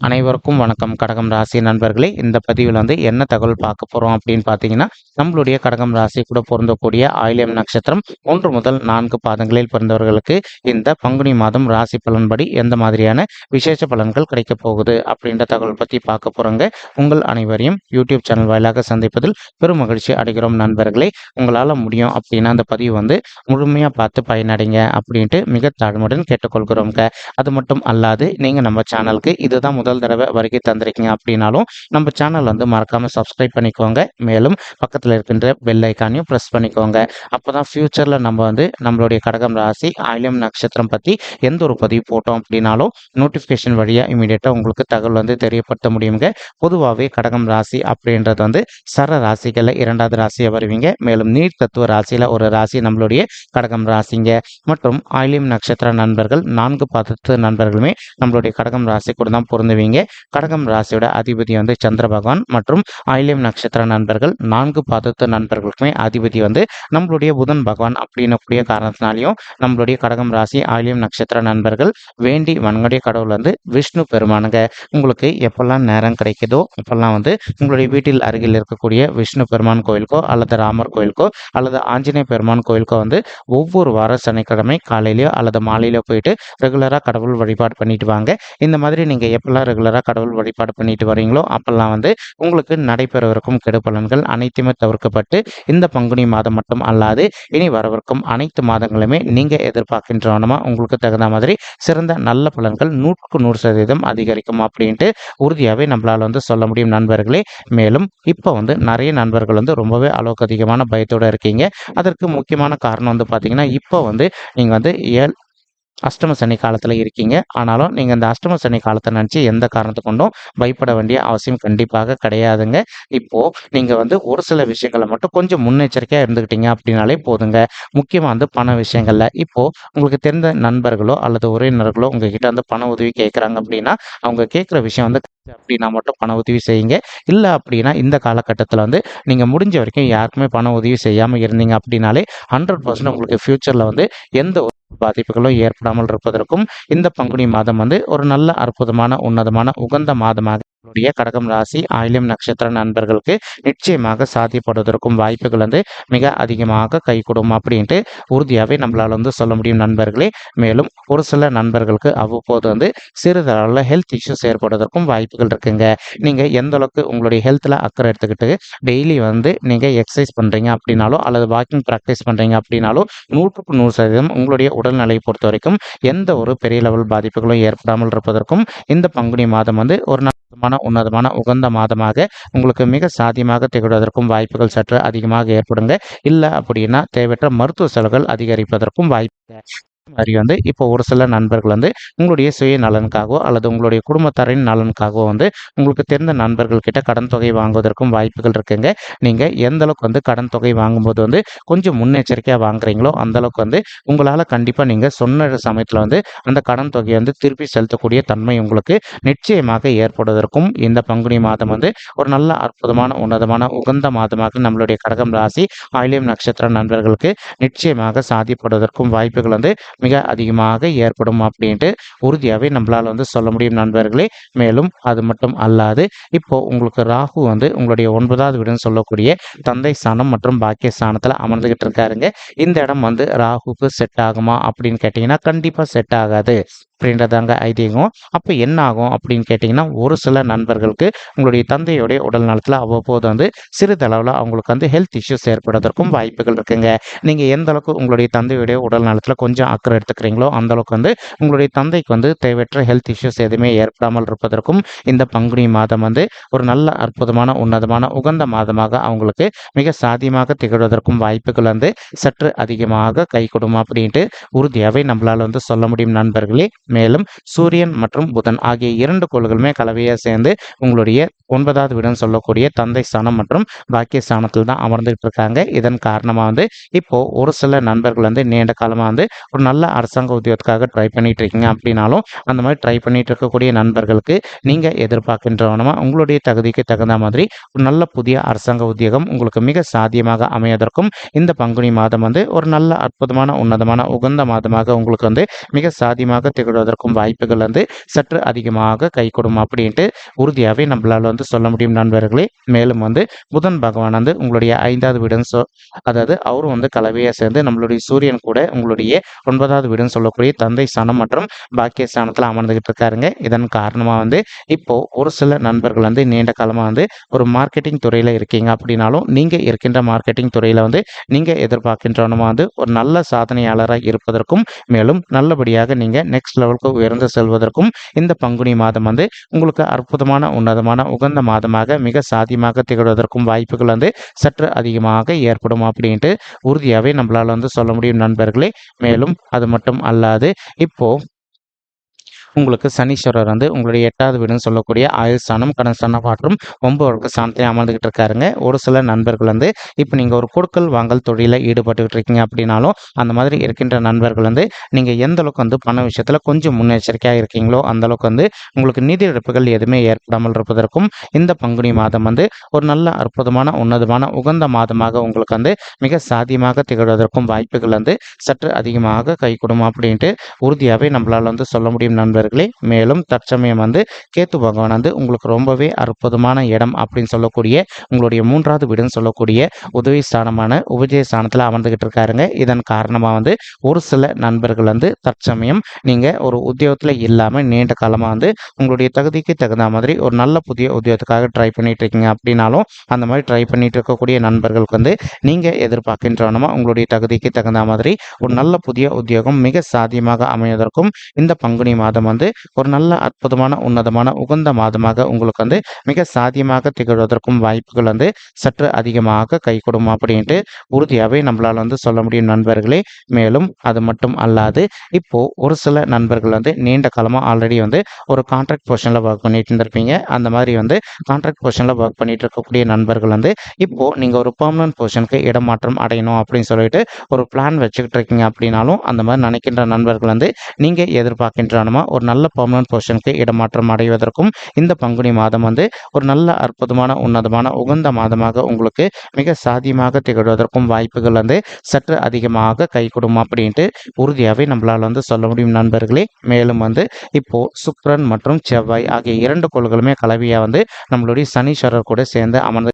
அனைவருக்கும் வணக்கம். கடகம் ராசி நண்பர்களே, இந்த பதிவில் என்ன தகவல் பார்க்க போறோம் அப்படின்னு பார்த்தீங்கன்னா, நம்மளுடைய கடகம் ராசி கூட பொருந்தக்கூடிய ஆயில்யம் நட்சத்திரம் 1 முதல் 4 பாதங்களில் பிறந்தவர்களுக்கு இந்த பங்குனி மாதம் ராசி பலன்படி எந்த மாதிரியான விசேஷ பலன்கள் கிடைக்க போகுது அப்படின்ற தகவல் பத்தி பார்க்க போறோங்க. உங்கள் அனைவரையும் யூடியூப் சேனல் வாயிலாக சந்திப்பதில் பெரும் மகிழ்ச்சி அடைகிறோம் நண்பர்களே. உங்களால் முடியும் அப்படின்னா அந்த பதிவு முழுமையா பார்த்து பயனடைங்க அப்படின்ட்டு மிக தாழ்மையுடன் கேட்டுக்கொள்கிறோங்க. அது மட்டும் அல்லாது நீங்க நம்ம சேனலுக்கு இதுதான் முதல் தடவை வருகை தந்திருக்கீங்க அப்படின்னாலும் நம்ம சேனல் மறக்காம சப்ஸ்கிரைப் பண்ணிக்கோங்க. மேலும் பக்கத்தில் இருக்கின்ற பெல் ஐக்கானையும் ப்ரெஸ் பண்ணிக்கோங்க. அப்போதான் ஃபியூச்சர்ல நம்ம நம்மளுடைய கடகம் ராசி ஆயில்யம் நட்சத்திரம் பத்தி எந்த ஒரு பதிவு போட்டோம் அப்படின்னாலும் நோட்டிஃபிகேஷன் வழியா இமீடியட்டா உங்களுக்கு தகவல் தெரியப்படுத்த முடியுங்க. பொதுவாகவே கடகம் ராசி அப்படின்றது சர ராசிகள்ல 2வது ராசியா வருவீங்க. மேலும் நீர் தத்துவ ராசியில ஒரு ராசி நம்மளுடைய கடகம் ராசிங்க. மற்றும் ஆயில்யம் நட்சத்திர நண்பர்கள் 4 பாதத்து நண்பர்களுமே நம்மளுடைய கடகம் ராசி கூட தான் பொருந்துவீங்க. கடகம் ராசியோட அதிபதி சந்திர பகவான் மற்றும் ஆயில்யம் நட்சத்திர நண்பர்கள் 4 பாதத்து நண்பர்களுக்குமே அதிபதி நம்மளுடைய புதன் பகவான் அப்படின்னக்கூடிய காரணத்தினாலையும் நம்மளுடைய கடகம் ராசி ஆயில்யம் நட்சத்திர நண்பர்கள் வேண்டி வணங்கிய கடவுள் விஷ்ணு பெருமானுங்க. உங்களுக்கு எப்பெல்லாம் நேரம் கிடைக்குதோ அப்பெல்லாம் உங்களுடைய வீட்டில் அருகில் இருக்கக்கூடிய விஷ்ணு பெருமான் கோயிலுக்கோ அல்லது ராமர் கோயிலுக்கோ அல்லது ஆஞ்சநேய பெருமான் கோயிலுக்கோ ஒவ்வொரு வார சனிக்கிழமை காலையிலயோ அல்லது மாலையிலோ போயிட்டு ரெகுலராக கடவுள் வழிபாடு பண்ணிட்டு வாங்க. இந்த மாதிரி நீங்கள் எப்பெல்லாம் ரெகுலராக கடவுள் வழிபாடு பண்ணிட்டு வரீங்களோ அப்பெல்லாம் உங்களுக்கு நடைபெறவிருக்கும் கெடு பலன்கள் அனைத்துமே தவிர்க்கப்பட்டு இந்த பங்குனி மாதம் மட்டும் அல்லாது இனி வரவிருக்கும் அனைத்து மாதங்களுமே நீங்கள் எதிர்பார்க்கின்றவனமா உங்களுக்கு தகுந்த மாதிரி சிறந்த நல்ல பலன்கள் 100% அதிகரிக்கும் அப்படின்ட்டு உறுதியாகவே நம்மளால் சொல்ல முடியும் நண்பர்களே. மேலும் இப்போ நிறைய நண்பர்கள் ரொம்பவே அளவுக்கு அதிகமான பயத்தோடு இருக்கீங்க. அதற்கு முக்கியமான காரணம் பார்த்தீங்கன்னா இப்போ நீங்கள் அஷ்டம சனி காலத்தில் இருக்கீங்க. ஆனாலும் நீங்கள் இந்த அஷ்டம சனி காலத்தை நினச்சி எந்த காரணத்தை கொண்டும் பயப்பட வேண்டிய அவசியம் கண்டிப்பாக கிடையாதுங்க. இப்போது நீங்கள் ஒரு சில விஷயங்களை மட்டும் கொஞ்சம் முன்னெச்சரிக்கையாக இருந்துக்கிட்டீங்க அப்படின்னாலே போதுங்க. முக்கியமாக பண விஷயங்களில் இப்போது உங்களுக்கு தெரிந்த நண்பர்களோ அல்லது உறவினர்களோ உங்ககிட்ட பண உதவி கேட்குறாங்க அப்படின்னா அவங்க கேட்குற விஷயம் அப்படின்னா மட்டும் பண உதவி செய்யுங்க. இல்லை அப்படின்னா இந்த காலகட்டத்தில் நீங்கள் முடிஞ்ச வரைக்கும் யாருக்குமே பண உதவி செய்யாமல் இருந்தீங்க அப்படின்னாலே 100% உங்களுக்கு ஃப்யூச்சரில் எந்த பாதிப்புகளும் ஏற்படாமல் இருப்பதற்கும் இந்த பங்குனி மாதம் ஒரு நல்ல அற்புதமான உன்னதமான உகந்த மாதமாக கடகம் ராசி ஆயில்யம் நட்சத்திர நண்பர்களுக்கு நிச்சயமாக சாத்தியப்படுவதற்கும் வாய்ப்புகள் மிக அதிகமாக கைகூடும் அப்படின்ட்டு உறுதியாகவே நம்மளால் சொல்ல முடியும் நண்பர்களே. மேலும் ஒரு சில நண்பர்களுக்கு அவ்வப்போது சிறிதளவில் ஹெல்த் இஷ்யூஸ் ஏற்படுவதற்கும் வாய்ப்புகள் இருக்குங்க. நீங்கள் எந்த அளவுக்கு உங்களுடைய ஹெல்த்தில் அக்கறை எடுத்துக்கிட்டு டெய்லி நீங்கள் எக்ஸசைஸ் பண்ணுறீங்க அப்படின்னாலும் அல்லது வாக்கிங் ப்ராக்டிஸ் பண்ணுறீங்க அப்படின்னாலும் 100% உங்களுடைய உடல்நிலையை பொறுத்த வரைக்கும் எந்த ஒரு பெரிய லெவல் பாதிப்புகளும் ஏற்படாமல் இருப்பதற்கும் இந்த பங்குனி மாதம் ஒரு உன்னதமான உகந்த மாதமாக உங்களுக்கு மிக சாத்தியமாக திகழ்வதற்கும் வாய்ப்புகள் சற்று அதிகமாக ஏற்படுங்க. இல்லை அப்படின்னா தேவையற்ற மருத்துவ செலவுகள் அதிகரிப்பதற்கும் வாய்ப்பு மாதிரி இப்போ ஒரு சில நண்பர்கள் உங்களுடைய சுய நலனுக்காகவோ அல்லது உங்களுடைய குடும்பத்தாரின் நலனுக்காகவோ உங்களுக்கு தெரிந்த நண்பர்கள் கிட்ட கடன் தொகை வாங்குவதற்கும் வாய்ப்புகள் இருக்குங்க. நீங்கள் எந்த அளவுக்கு கடன் தொகை வாங்கும்போது கொஞ்சம் முன்னெச்சரிக்கையாக வாங்குறீங்களோ அந்த அளவுக்கு உங்களால் கண்டிப்பாக நீங்கள் சொன்ன சமயத்தில் அந்த கடன் தொகையை திருப்பி செலுத்தக்கூடிய தன்மை உங்களுக்கு நிச்சயமாக ஏற்படுவதற்கும் இந்த பங்குனி மாதம் ஒரு நல்ல அற்புதமான உன்னதமான உகந்த மாதமாக நம்மளுடைய கடகம் ராசி ஆயில்யம் நட்சத்திர நண்பர்களுக்கு நிச்சயமாக சாத்தியப்படுவதற்கும் வாய்ப்புகள் மிக அதிகமாக ஏற்படும் அப்படின்ட்டு உறுதியாகவே நம்மளால் சொல்ல முடியும் நண்பர்களே. மேலும் அது மட்டும் அல்லாது இப்போ உங்களுக்கு ராகு உங்களுடைய 9வது வீடுன்னு சொல்லக்கூடிய தந்தை ஸ்தானம் மற்றும் பாக்கிய ஸ்தானத்தில் அமர்ந்துகிட்டு இருக்காருங்க. இந்த இடம் ராகுக்கு செட் ஆகுமா அப்படின்னு கேட்டிங்கன்னா கண்டிப்பாக செட் ஆகாது அப்படின்றதாங்க ஐதீகம். அப்போ என்ன ஆகும் அப்படின்னு கேட்டிங்கன்னா ஒரு சில நண்பர்களுக்கு உங்களுடைய தந்தையுடைய உடல் நலத்தில் அவ்வப்போது சிறிதளவில் அவங்களுக்கு ஹெல்த் இஷ்யூஸ் ஏற்படுவதற்கும் வாய்ப்புகள் இருக்குங்க. நீங்கள் எந்த அளவுக்கு உங்களுடைய தந்தையுடைய உடல் நலத்தில் கொஞ்சம் அக்கறை எடுத்துக்கிறீங்களோ அந்த அளவுக்கு உங்களுடைய தந்தைக்கு தேவையற்ற ஹெல்த் இஷ்யூஸ் எதுவுமே ஏற்படாமல் இருப்பதற்கும் இந்த பங்குனி மாதம் ஒரு நல்ல அற்புதமான உன்னதமான உகந்த மாதமாக அவங்களுக்கு மிக சாத்தியமாக திகழ்வதற்கும் வாய்ப்புகள் சற்று அதிகமாக கைகூடும் அப்படின்ட்டு உறுதியாகவே நம்மளால் சொல்ல முடியும் நண்பர்களே. மேலும் சூரியன் மற்றும் புதன் ஆகிய 2 கோள்களுமே கலவையாக சேர்ந்து உங்களுடைய 9வது வீடுன்னு சொல்லக்கூடிய தந்தை ஸ்தானம் மற்றும் பாக்கிய ஸ்தானத்தில் தான் அமர்ந்துகிட்டு இருக்காங்க. இதன் காரணமாக இப்போ ஒரு சில நண்பர்கள் நீண்ட காலமாக ஒரு நல்ல அரசாங்க உத்தியோகத்துக்காக ட்ரை பண்ணிட்டு இருக்கீங்க அப்படின்னாலும் அந்த மாதிரி ட்ரை பண்ணிட்டு இருக்கக்கூடிய நண்பர்களுக்கு நீங்கள் எதிர்பார்க்கின்றவனமா உங்களுடைய தகுதிக்கு தகுந்த மாதிரி ஒரு நல்ல புதிய அரசாங்க உத்தியோகம் உங்களுக்கு மிக சாத்தியமாக அமைவதற்கும் இந்த பங்குனி மாதம் ஒரு நல்ல அற்புதமான உன்னதமான உகந்த மாதமாக உங்களுக்கு மிக சாத்தியமாக திகழ்வதற்கும் திகழ்வதற்கும் வாய்ப்புகள் வந்து சற்று அதிகமாக கைகூடும் அப்படின்ட்டு உறுதியாகவே நம்மளால் வந்து சொல்ல முடியும் நண்பர்களே. மேலும் வந்து புதன் பகவான் வந்து உங்களுடைய 5வது வீடுன்னு அதாவது அவரும் வந்து கலவையாக சேர்ந்து நம்மளுடைய சூரியன் கூட உங்களுடைய 9வது வீடுன்னு சொல்லக்கூடிய தந்தை ஸ்தானம் மற்றும் பாக்கிய ஸ்தானத்தில் அமர்ந்துகிட்டு இருக்காருங்க. இதன் காரணமாக வந்து இப்போ ஒரு சில நண்பர்கள் வந்து நீண்ட காலமாக வந்து ஒரு மார்க்கெட்டிங் துறையில் இருக்கீங்க அப்படின்னாலும் நீங்கள் இருக்கின்ற மார்க்கெட்டிங் துறையில் வந்து நீங்கள் எதிர்பார்க்கின்றவனமாக வந்து ஒரு நல்ல சாதனையாளராக இருப்பதற்கும் மேலும் நல்லபடியாக நீங்கள் நெக்ஸ்ட் லெவலுக்கு உயர்ந்து செல்வதற்கும் இந்த பங்குனி மாதம் வந்து உங்களுக்கு அற்புதமான உன்னதமான உகந்த மாதமாக மிக சாத்தியமாக திகழ்வதற்கும் வாய்ப்புகள் வந்து சற்று அதிகமாக ஏற்படும் அப்படின்ட்டு உறுதியாகவே நம்மளால் வந்து சொல்ல முடியும் நண்பர்களே. மேலும் அது மட்டும் அல்லாது இப்போ உங்களுக்கு சனீஸ்வரர் வந்து உங்களுடைய 8வது வீடுன்னு சொல்லக்கூடிய ஆயுள் ஸ்தானம், கடன் ஸ்தானம் மற்றும் 9வது ஸ்தானத்திலே அமர்ந்துகிட்டு இருக்காருங்க. ஒரு சில நண்பர்கள் வந்து இப்போ நீங்கள் ஒரு கொடுக்கல் வாங்கல் தொழிலில் ஈடுபட்டுக்கிட்டு இருக்கீங்க அப்படின்னாலும் அந்த மாதிரி இருக்கின்ற நண்பர்கள் வந்து நீங்கள் எந்த அளவுக்கு வந்து பண விஷயத்தில் கொஞ்சம் முன்னெச்சரிக்கையாக இருக்கீங்களோ அந்த அளவுக்கு வந்து உங்களுக்கு நிதி இழப்புகள் எதுவுமே ஏற்படாமல் இருப்பதற்கும் இந்த பங்குனி மாதம் வந்து ஒரு நல்ல அற்புதமான உன்னதமான உகந்த மாதமாக உங்களுக்கு வந்து மிக சாத்தியமாக திகழ்வதற்கும் வாய்ப்புகள் வந்து சற்று அதிகமாக கைகூடும் அப்படின்ட்டு உறுதியாகவே நம்மளால் வந்து சொல்ல முடியும் நண்பர்களே. மேலும் தற்சமயம் வந்து கேத்து பகவான் வந்து உங்களுக்கு ரொம்பவே அற்புதமான இடம் அப்படின்னு சொல்லக்கூடிய உங்களுடைய 3வது வீடுன்னு சொல்லக்கூடிய உதவி ஸ்தானமான உபஜய ஸ்தானத்தில் அமர்ந்துகிட்டு இருக்காருங்க. இதன் காரணமாக வந்து ஒரு சில நண்பர்கள் வந்து தற்சமயம் நீங்கள் ஒரு உத்தியோகத்தில் இல்லாமல் நீண்ட காலமாக வந்து உங்களுடைய தகுதிக்கு தகுந்த மாதிரி ஒரு நல்ல புதிய உத்தியோகத்துக்காக ட்ரை பண்ணிட்டு இருக்கீங்க அப்படின்னாலும் அந்த மாதிரி ட்ரை பண்ணிட்டு இருக்கக்கூடிய நண்பர்களுக்கு வந்து நீங்கள் எதிர்பார்க்கின்றவனமா உங்களுடைய தகுதிக்கு தகுந்த மாதிரி ஒரு நல்ல புதிய உத்தியோகம் மிக சாத்தியமாக அமைவதற்கும் இந்த பங்குனி மாதம் வந்து ஒரு நல்ல அற்புதமான உன்னதமான உகந்த மாதமாக உங்களுக்கு வந்து மிக சாத்தியமாக திகழ்வதற்கும் வாய்ப்புகள் வந்து சற்று அதிகமாக கைகூடும் அப்படின்ட்டு உறுதியாகவே நம்மளால் வந்து சொல்ல முடியும் நண்பர்களே. மேலும் அது மட்டும் அல்லாது இப்போ ஒரு சில நண்பர்கள் வந்து நீண்ட காலமாக ஆல்ரெடி வந்து ஒரு கான்ட்ராக்ட் பொசிஷனில் ஒர்க் பண்ணிட்டு இருந்திருப்பீங்க. அந்த மாதிரி வந்து கான்ட்ராக்ட் பொசிஷனில் ஒர்க் பண்ணிட்டு இருக்கக்கூடிய நண்பர்கள் வந்து இப்போ நீங்கள் ஒரு பெர்மனன்ட் பொசிஷனுக்கு இடமாற்றம் அடையணும் அப்படின்னு சொல்லிட்டு ஒரு பிளான் வச்சுக்கிட்டு இருக்கீங்க அப்படின்னாலும் அந்த மாதிரி நினைக்கின்ற நண்பர்கள் வந்து நீங்கள் எதிர்பார்க்கின்றனமா ஒரு நல்ல பெர்மனன்ட் பொசிஷனுக்கு இடமாற்றம் அடைவதற்கும் இந்த பங்குனி மாதம் வந்து ஒரு நல்ல அற்புதமான உன்னதமான உகந்த மாதமாக உங்களுக்கு மிக சாத்தியமாக திகழ்வதற்கும் வாய்ப்புகள் வந்து சற்று அதிகமாக கைகூடும் அப்படின்ட்டு உறுதியாகவே நம்மளால் வந்து சொல்ல முடியும் நண்பர்களே. மேலும் வந்து இப்போ சுக்கிரன் மற்றும் செவ்வாய் ஆகிய 2 கோள்களுமே கலவையாக வந்து நம்மளுடைய சனீஸ்வரர் கூட சேர்ந்து அமர்ந்து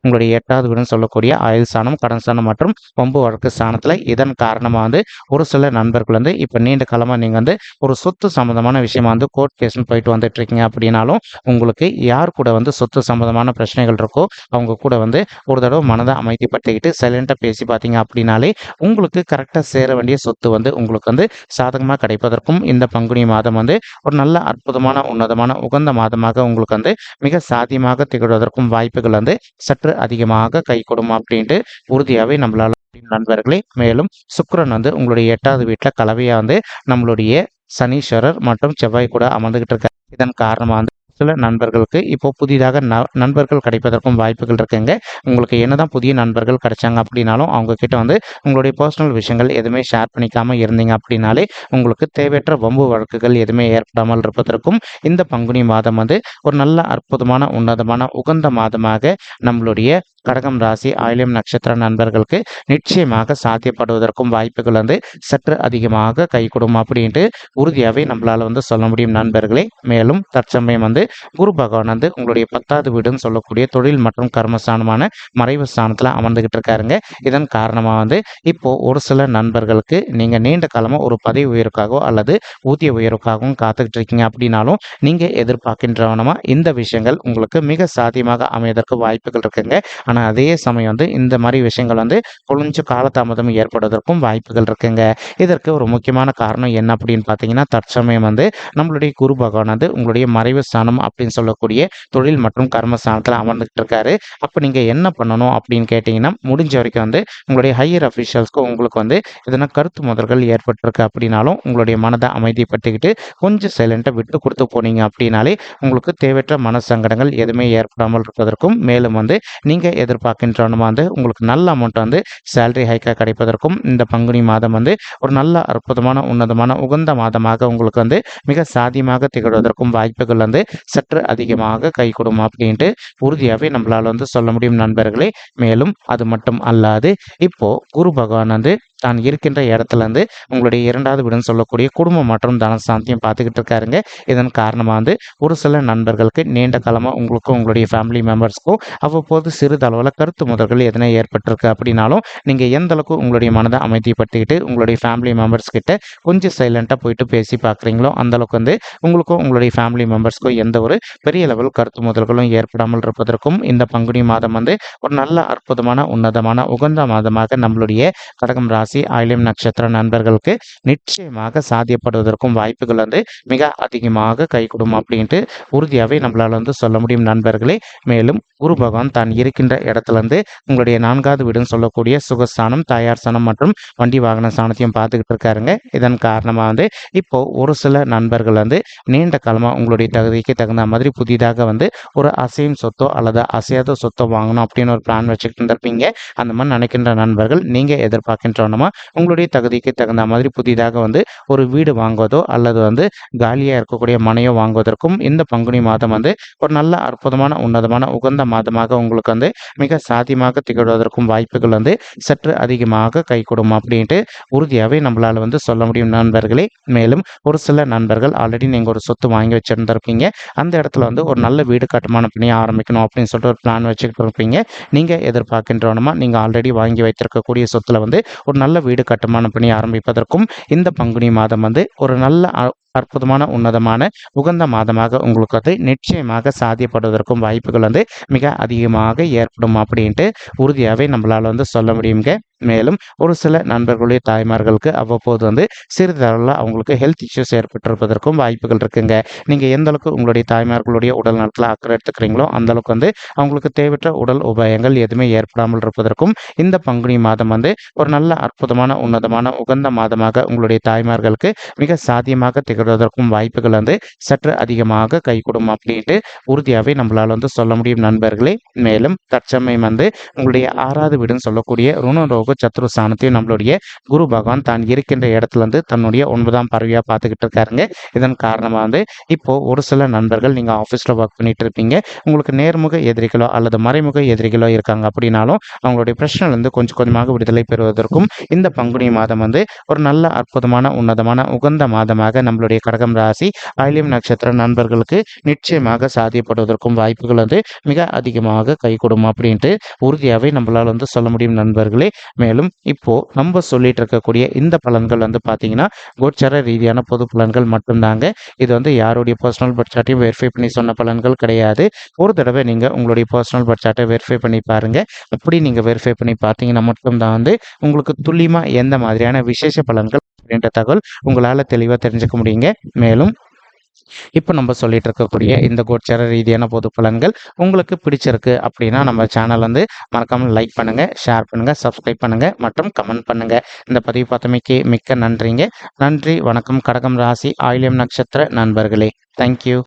உங்களுடைய 8வது வீடுன்னு சொல்லக்கூடிய ஆயுள் ஸ்தானம், கடன் ஸ்தானம் மற்றும் 9வது ஸ்தானத்தில் இதன் காரணமாக வந்து ஒரு சில நண்பர்கள் வந்து இப்போ நீண்ட காலமாக நீங்கள் வந்து ஒரு சொத்து சம்மந்தமான விஷயமா வந்து கோர்ட் கேஸ்னு போயிட்டு வந்துட்டு இருக்கீங்க அப்படின்னாலும் உங்களுக்கு யார் கூட வந்து சொத்து சம்மந்தமான பிரச்சனைகள் இருக்கோ அவங்க கூட வந்து ஒரு தடவை மனதை அமைதிப்படுத்திக்கிட்டு சைலண்டாக பேசி பார்த்தீங்க அப்படின்னாலே உங்களுக்கு கரெக்டாக சேர வேண்டிய சொத்து வந்து உங்களுக்கு வந்து சாதகமாக கிடைப்பதற்கும் இந்த பங்குனி மாதம் வந்து ஒரு நல்ல அற்புதமான உன்னதமான உகந்த மாதமாக உங்களுக்கு வந்து மிக சாத்தியமாக திகழ்வதற்கும் வாய்ப்புகள் வந்து சற்று அதிகமாக கைகூடும் அப்படின்ட்டு உறுதியாகவே நம்மளால நண்பர்களே. மேலும் சுக்கிரன் வந்து உங்களுடைய 8வது வீட்டில் கலவையாக வந்து நம்மளுடைய சனீஸ்வரர் மற்றும் செவ்வாய் கூட அமர்ந்துகிட்டு இருக்காரு. இதன் காரணமாக வந்து சில நண்பர்களுக்கு இப்போ புதிதாக நண்பர்கள் கிடைப்பதற்கும் வாய்ப்புகள் இருக்குங்க. உங்களுக்கு என்னதான் புதிய நண்பர்கள் கிடைச்சாங்க அப்படின்னாலும் அவங்க கிட்ட வந்து உங்களுடைய பர்சனல் விஷயங்கள் எதுவுமே ஷேர் பண்ணிக்காமல் இருந்தீங்க அப்படின்னாலே உங்களுக்கு தேவையற்ற வம்பு வழக்குகள் எதுவுமே ஏற்படாமல் இருப்பதற்கும் இந்த பங்குனி மாதம் வந்து ஒரு நல்ல அற்புதமான உன்னதமான உகந்த மாதமாக நம்மளுடைய கடகம் ராசி ஆயில்யம் நட்சத்திர நண்பர்களுக்கு நிச்சயமாக சாத்தியப்படுவதற்கும் வாய்ப்புகள் வந்து சற்று அதிகமாக கைகூடும் அப்படின்ட்டு உறுதியாகவே நம்மளால் வந்து சொல்ல முடியும் நண்பர்களே. மேலும் தற்சமயம் வந்து குரு பகவான் வந்து உங்களுடைய 10வது வீடுன்னு சொல்லக்கூடிய தொழில் மற்றும் கர்மஸ்தானமான மறைவு ஸ்தானத்தில் அமர்ந்துகிட்டு இருக்காருங்க. இதன் காரணமாக வந்து இப்போ ஒரு சில நண்பர்களுக்கு நீங்கள் நீண்ட காலமாக ஒரு பதவி உயர்வுக்காகவோ அல்லது ஊதிய உயர்வுக்காகவும் காத்துக்கிட்டு இருக்கீங்க அப்படின்னாலும் நீங்கள் எதிர்பார்க்கின்றவனமா இந்த விஷயங்கள் உங்களுக்கு மிக சாத்தியமாக அமைவதற்கு வாய்ப்புகள் இருக்குங்க. ஆனால் அதே சமயம் வந்து இந்த மாதிரி விஷயங்கள் வந்து கொஞ்சம் காலதாமதம் ஏற்படுவதற்கும் வாய்ப்புகள் இருக்குங்க. இதற்கு ஒரு முக்கியமான காரணம் என்ன அப்படின்னு பார்த்தீங்கன்னா தற்சமயம் வந்து நம்மளுடைய குரு பகவான் வந்து உங்களுடைய மறைவு ஸ்தானம் அப்படின்னு சொல்லக்கூடிய தொழில் மற்றும் கர்மஸ்தானத்தில் அமர்ந்துகிட்டு இருக்காரு. அப்போ நீங்கள் என்ன பண்ணணும் அப்படின்னு கேட்டிங்கன்னா முடிஞ்ச வரைக்கும் வந்து உங்களுடைய ஹையர் அஃபிஷியல்ஸ்க்கு உங்களுக்கு வந்து எதனா கருத்து முதல்கள் ஏற்பட்டிருக்கு அப்படின்னாலும் உங்களுடைய மனதை அமைதிப்படுத்திக்கிட்டு கொஞ்சம் சைலண்டாக விட்டு கொடுத்து போனீங்க அப்படின்னாலே உங்களுக்கு தேவையற்ற மன சங்கடங்கள் எதுவுமே ஏற்படாமல் இருப்பதற்கும் மேலும் வந்து நீங்கள் எதிர்பார்க்கின்றவனுமா வந்து உங்களுக்கு நல்ல அமௌண்ட் வந்து சேலரி ஹைக்காக கிடைப்பதற்கும் இந்த பங்குனி மாதம் வந்து ஒரு நல்ல அற்புதமான உன்னதமான உகந்த மாதமாக உங்களுக்கு வந்து மிக சாத்தியமாக திகழ்வதற்கும் வாய்ப்புகள் வந்து சற்று அதிகமாக கைகூடும் அப்படின்ட்டு உறுதியாகவே நம்மளால் வந்து சொல்ல முடியும் நண்பர்களே. மேலும் அது மட்டும் அல்லாது இப்போ குரு பகவான் வந்து தான் இருக்கின்ற இடத்துலேருந்து உங்களுடைய 2வது வீடுன்னு சொல்லக்கூடிய குடும்பம் மற்றும் தனஸ்தானத்தையும் பார்த்துக்கிட்டு இருக்காருங்க. இதன் காரணமாக ஒரு சில நண்பர்களுக்கு நீண்ட காலமாக உங்களுக்கும் உங்களுடைய ஃபேமிலி மெம்பர்ஸ்க்கும் அவ்வப்போது சிறிதளவில் கருத்து மோதல்கள் எதனா ஏற்பட்டிருக்கு அப்படின்னாலும் நீங்கள் எந்த அளவுக்கு உங்களுடைய மனதை அமைதிப்படுத்திக்கிட்டு உங்களுடைய ஃபேமிலி மெம்பர்ஸ் கிட்ட கொஞ்சம் சைலண்ட்டாக போயிட்டு பேசி பார்க்குறீங்களோ அந்தளவுக்கு உங்களுக்கும் உங்களுடைய ஃபேமிலி மெம்பர்ஸ்க்கும் எந்த ஒரு பெரிய லெவல் கருத்து மோதல்களும் ஏற்படாமல் இருப்பதற்கும் இந்த பங்குனி மாதம் ஒரு நல்ல அற்புதமான உன்னதமான உகந்த மாதமாக நம்மளுடைய கடகம் ராசி ஆயில்யம் நட்சத்திர நண்பர்களுக்கு நிச்சயமாக சாத்தியப்படுவதற்கும் வாய்ப்புகள் மிக அதிகமாக கைகூடும் அப்படின்ட்டு உறுதியாகவே நம்மளால் சொல்ல முடியும் நண்பர்களே. மேலும் குரு பகவான் தான் இருக்கின்ற இடத்துலேருந்து உங்களுடைய 4வது வீடுன்னு சொல்லக்கூடிய சுகஸ்தானம், தாயார் ஸ்தானம் மற்றும் வண்டி வாகன ஸ்தானத்தையும் பார்த்துக்கிட்டு இருக்காருங்க. இதன் காரணமாக இப்போ ஒரு சில நண்பர்கள் நீண்ட காலமாக உங்களுடைய தகுதிக்கு தகுந்த மாதிரி புதிதாக ஒரு அசையும் சொத்தோ அல்லது அசையாத சொத்தோ வாங்கணும் அப்படின்னு ஒரு பிளான் வச்சுக்கிட்டு இருந்திருப்பீங்க. அந்த மாதிரி நினைக்கின்ற நண்பர்கள் நீங்கள் எதிர்பார்க்கின்றோன்னா உங்களுடைய தகுதிக்கு தகுந்த மாதிரி புதிதாக ஒரு வீடு வாங்குவதோ அல்லது காலியாக இருக்கக்கூடிய மனையோ வாங்குவதற்கும் இந்த பங்குனி மாதம் ஒரு நல்ல அற்புதமான உன்னதமான உகந்த மாதமாக உங்களுக்கு மிக சாத்தியமாக திகழ்வதற்கும் வாய்ப்புகள் சற்று அதிகமாக கைகூடும் அப்படின்ட்டு உறுதியாகவே நம்மளால் சொல்ல முடியும் நண்பர்களே. மேலும் ஒரு சில நண்பர்கள் ஆல்ரெடி நீங்கள் ஒரு சொத்து வாங்கி வச்சுருந்துருப்பீங்க. அந்த இடத்துல ஒரு நல்ல வீடு கட்டுமான பணியை ஆரம்பிக்கணும் அப்படின்னு சொல்லிட்டு ஒரு பிளான் வச்சுக்கிட்டு இருப்பீங்க. நீங்கள் எதிர்பார்க்கின்றோன்னா நீங்கள் ஆல்ரெடி வாங்கி வைத்திருக்கக்கூடிய சொத்தில் ஒரு நல்ல வீடு கட்டுமான பணி ஆரம்பிப்பதற்கும் இந்த பங்குனி மாதம் ஒரு நல்ல அற்புதமான உன்னதமான உகந்த மாதமாக உங்களுக்கு நிச்சயமாக சாத்தியப்படுவதற்கும் வாய்ப்புகள் மிக அதிகமாக ஏற்படும் அப்படின்ட்டு உறுதியாகவே நம்மளால் சொல்ல முடியுங்க. மேலும் ஒரு சில நண்பர்களுடைய தாய்மார்களுக்கு அவ்வப்போது சிறிதளவில் அவங்களுக்கு ஹெல்த் இஷ்யூஸ் ஏற்பட்டிருப்பதற்கும் வாய்ப்புகள் இருக்குங்க. நீங்கள் எந்த அளவுக்கு உங்களுடைய தாய்மார்களுடைய உடல் நலத்தில் அக்கறை எடுத்துக்கிறீங்களோ அந்த அளவுக்கு அவங்களுக்கு தேவையற்ற உடல் உபாயங்கள் எதுவுமே ஏற்படாமல் இருப்பதற்கும் இந்த பங்குனி மாதம் ஒரு நல்ல அற்புதமான உன்னதமான உகந்த மாதமாக உங்களுடைய தாய்மார்களுக்கு மிக சாத்தியமாக திகழ்வதற்கும் வாய்ப்புகள் சற்று அதிகமாக கைகூடும் அப்படின்ட்டு உறுதியாகவே நம்மளால் சொல்ல முடியும் நண்பர்களே. மேலும் தற்சமயம் உங்களுடைய 6வது வீடுன்னு சொல்லக்கூடிய ருணரோக சத்ரு ஸ்தானத்தையும் நம்மளுடைய குரு பகவான் தான் இருக்கின்ற இடத்துல தன்னுடைய 9ஆம் பார்வையாக பார்த்துக்கிட்டு இருக்காருங்க. இதன் காரணமாக இப்போ ஒரு சில நண்பர்கள் நீங்கள் ஆஃபீஸில் ஒர்க் பண்ணிட்டு இருப்பீங்க. உங்களுக்கு நேர்முக எதிரிகளோ அல்லது மறைமுக எதிரிகளோ இருக்காங்க அப்படின்னாலும் அவங்களுடைய பிரச்சனையிலிருந்து கொஞ்சம் கொஞ்சமாக விடுதலை பெறுவதற்கும் இந்த பங்குனி மாதம் ஒரு நல்ல அற்புதமான உன்னதமான உகந்த மாதமாக நம்மளுடைய கடகம் ராசி ஆயில்யம் நட்சத்திர நண்பர்களுக்கு நிச்சயமாக சாத்தியப்படுவதற்கும் வாய்ப்புகள் மிக அதிகமாக கைகூடும் அப்படின்ட்டு உறுதியாகவே நம்மளால் சொல்ல முடியும் நண்பர்களே. மேலும் இப்போ நம்ம சொல்லிட்டு இருக்கக்கூடிய இந்த பலன்கள் பார்த்தீங்கன்னா கோச்சார ரீதியான பொது பலன்கள் மட்டும்தாங்க. இது யாருடைய பர்சனல் பட்ஜெட்டையும் வெரிஃபை பண்ணி சொன்ன பலன்கள் கிடையாது. ஒரு தடவை நீங்கள் உங்களுடைய பர்சனல் பட்ஜெட்டை வெரிஃபை பண்ணி பாருங்க. அப்படி நீங்கள் வெரிஃபை பண்ணி பார்த்தீங்கன்னா மட்டும்தான் உங்களுக்கு துல்லியமாக எந்த மாதிரியான விசேஷ பலன்கள் அப்படின்ற தகவல் உங்களால் தெளிவாக தெரிஞ்சுக்க முடியுங்க. மேலும் இப்போ நம்ம சொல்லிட்டு இருக்கக்கூடிய இந்த கோச்சார ரீதியான பொது பலன்கள் உங்களுக்கு பிடிச்சிருக்கு அப்படின்னா நம்ம சேனல் மறக்காமல் லைக் பண்ணுங்க, ஷேர் பண்ணுங்க, சப்ஸ்கிரைப் பண்ணுங்க மற்றும் கமெண்ட் பண்ணுங்க. இந்த பதிவு பார்த்தமைக்கு மிக்க நன்றிங்க. நன்றி, வணக்கம். கடகம் ராசி ஆயில்யம் நட்சத்திர நண்பர்களே, தேங்க்யூ.